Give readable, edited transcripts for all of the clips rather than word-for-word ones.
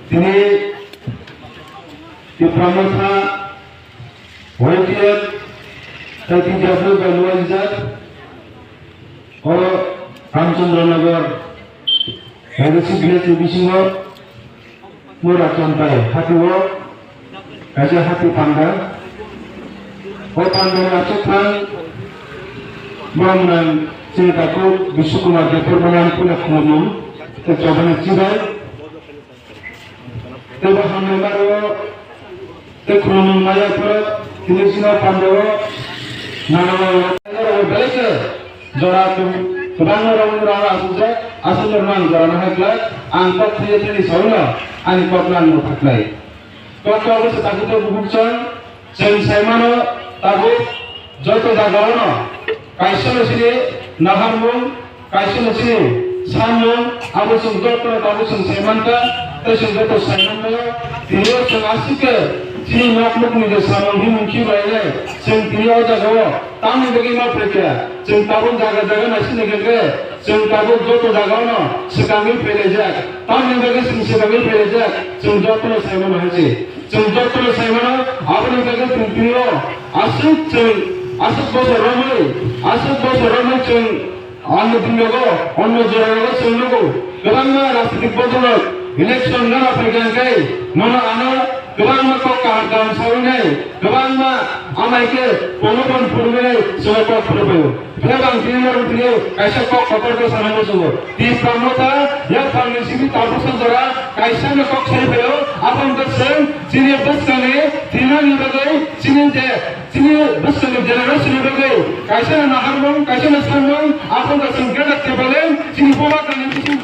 তিনি Pramotha volunteer 30 by Luanzar or Ramchandranagar Legacy Village Bishingo Murachantai Happy Work as a happy panda or Panda Achatan Mamman Sinataku Bishukuma Deporman Punakumum the Javan Chibai the Bahamaro the Krunum Mayapur, Kilisina Pandoro, Nana Belka, Zoratu, Kubana Asuza, Asuman Zorana, and Kotley Sola, and Kotlan Motaklay. Kotla was a Takuto Bukchan, Sen Simano, Tabu, Joto Dagano, Kaishanasi, Nahamun, Kaishanasi, Samun, Abusum Doctor, Abusum Semanta, Tashin Doto Simano, the York Asika. Sini makhluk ni bersama mungkin boleh. Sentiau jaga, tamu bagi mereka. Sentabu jaga nasi negara. Sentabu joto jaga no. Sekarang pelajak. Tamu bagi sekarang pelajak. Senjoto saya mana sih? Senjoto saya mana? Apa ni bagi sentiau? Asuk bos ramai. Anu tinggal, anu jaga senlogo. Kerana rasa dibuat election mana pergi kai? Mana anu Kebang kok kaham sawinai, kebang amai ke pengupan purwilai semua purwil. Kebang timur purwil, kaisa kok kotor ke sana musuh. Di Pramotha, ya kami sini tahu saudara, kaisa kok saya beliau, apa yang sini bus kami, tina ni bagai, sini bus kami generasi ni bagai. Kaisa naharmong, kaisa nasarmong, apa yang kita kebalen, sini bawa kami sini,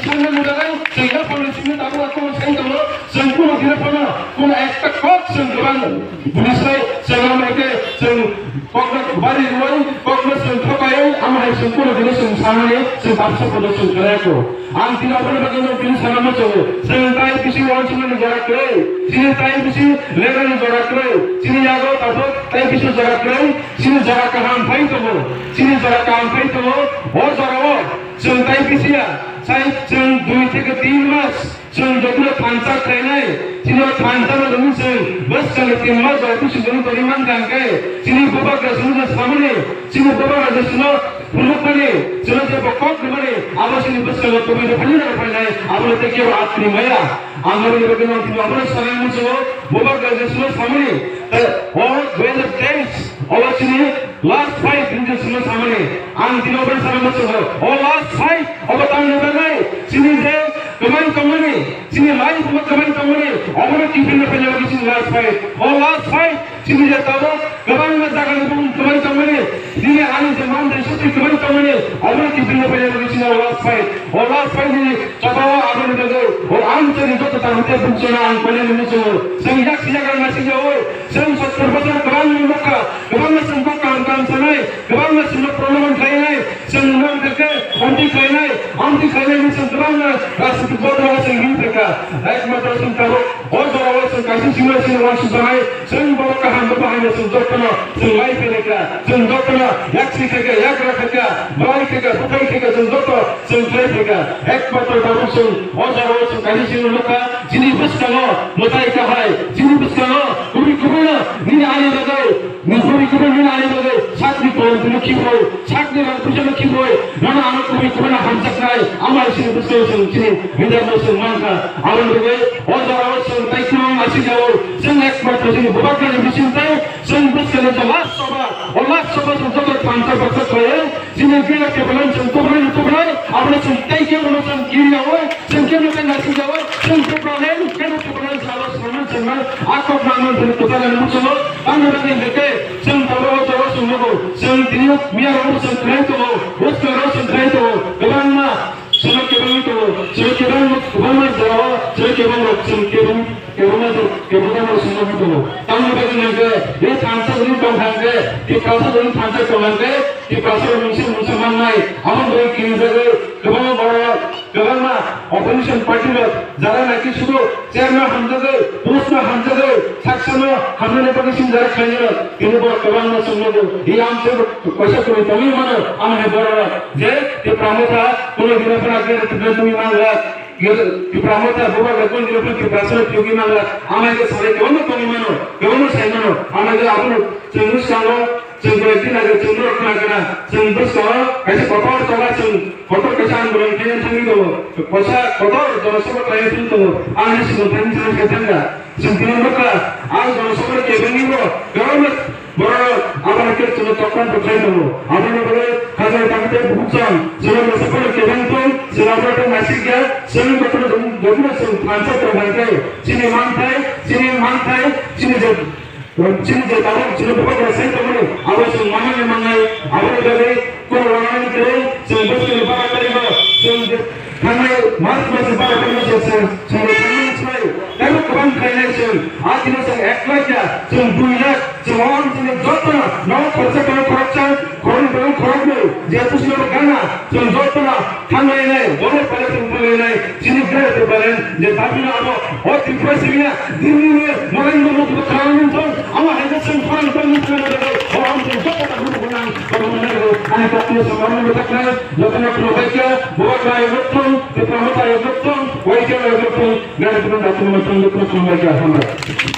sini ni bagai, saya kami sini tahu aku saya tahu, sempurna kita pernah. Kuna ekta kok senggulan bunisai sengal mereka seng kokna bari ruai kokna seng thokai amai sempurna jenis seng samane seng tapsa pada seng kereko antina pernah bagaimana jenis sana macam seng tai pisi orang sini negara kere sini tai pisi legal negara kere sini jago tahu tai pisi negara kere sini jaga kaham pai tu or jago seng tai pisi ya saya seng 2 থেকে 3 মাস seng jatuh transa krenai sini transa dengan seng bus kalau 3 মাস waktu sebelum teriman kangkai sini bapa kesulitan samane sini bapa ada semua puluk mana sini dia pokok mana apa sini bus kalau tu mana paling ada paling apa itu kira atri maya anggar ini bagaimana tu apa sekarang musuh bapa kesulitan samane oh 2010 awak sini last fight ini semua samane angin apa sekarang musuh oh last fight awak tahu ni sini dia kemana sini lain kemana orang kipin apa lagi sini last fight sini dia tahu kemana jaga kemana sini anu zaman dari situ kemana orang kipin apa lagi sini last fight ini coba apa ni lagi orang cari itu tahu dia bencana angkanya ni musuh sehingga siapa masih jauh sehingga terbaca kemana semua kawan sana kemana semua problem lain sehingga mereka anti kainai ni sehingga rasa terbaca sehingga mereka ekmatra sehingga orang kasih simulasi orang sudah sehingga bawa kaham berbahagia sehingga selain mereka sehingga yak sikega yak rakega baik kega bukai kega sehingga mereka ekmatra tarusun orang kasih simulasi sini bus kalau mutai kahai sini bus kalau kubik ni ani bagai ni kubik ni ani bagai saat ni pun kiboy saat ni orang punya kiboy mana anak kubik hamzak nai amal sini bus kalau sini hinda musuh mangka awan bagai orang sehingga ikut masih jauh sehingga ekmatra sini bukan yang dicintai sehingga bus kalau jelas sobat sehingga pancar bakal kaya sini kita kebelan sehingga apa sehingga kita macam kiri awal sehingga kita nasi jauh sehingga kebelan salah sehingga aku bangun dari kota musuh anda bagi mereka sehingga bawa sehingga sehingga biar orang sehingga itu bos orang sehingga itu kebelan semua kebelan itu semua kebelan jawa semua kebelan semua itu tamu bagi mereka dia transa ini pengharga di kawasan ini transa pengharga di kawasan musim mana awam bagi kiri kebelan bawa गोबां opposition party যারা নাকি শুধু চেয়ারম্যান হামজাদে পুলিশম্যান হামজাদে সাকসনো হামজাদে পাকিস্তান যারা খাইলো কিন্তু গোবাং সঙ্গে এই আমছে পয়সা করে তুমি মানে আমি বড় যে এই প্রমোটা কোন দিন পর আগে তুমি মানলা কি প্রমোটা বাবা কোন দিন পর কি বাসলে যোগী মানলা আমাকে সরে কেমন তুমি মানো কেমন সাই মানো আমাকে আপন চিংড়ি সাঙ্গ চিংড়ি দিন আগে চিংড়ি রাখনা কেনা চিংড়ি সহ কাছে কতর তোলা চিং কতর কাছে আন্দোলন খেয়ে থাকি দেবো পয়সা কতর জনসভা খাইয়ে তুলতো আমি সিদ্ধান্ত নিয়ে থাকা চিন্তিত নকা আজ জনসভা কে ভেঙিব কেমন বড় আমাকে তুমি তখন কোথায় দেবো আপনি বলে হাজার টাকাতে ভুগছেন সেটা সকলে কে ভাঙতো সেটা আপনাদের মাসিক গ্যাস সেদিন কত যখন ফ্রান্সে ভাঙতে চিনি মান থাকে চিনি যে তাদের ছিল বিপদ সেই তো বলে অবশ্য মহানে মাঙ্গাই আবার গেলে কোন রঙানি করে সেই বস্তু পারা করিব সেই খানে মাছ মাছ পারা করিব সেই খানে ছয় কেন কম খাইলেছেন আজ দিনে সে 1 লাখ সেই 2 লাখ যেমন তিনি যত না খরচা করে খরচ নেই যেহেতু ছিল গানা সেই যত না থামাই নাই বলে পারে তুমি নাই চিনি খেতে পারেন যে দাবি না আরো অতি প্রসিয়া দিনে নরেন্দ্র মোদী খাওয়ানো আমার হেডেশন ফান করে দেবে ও আমি যত গুণ গুণান আমি তাকে সম্মান করতে যখন আপনি ভাইকে বড়াই করতেন যে প্রমোটার করতেন ওই যে করতেন গাড়ি করে আপনি মতন লোক সম্মান করে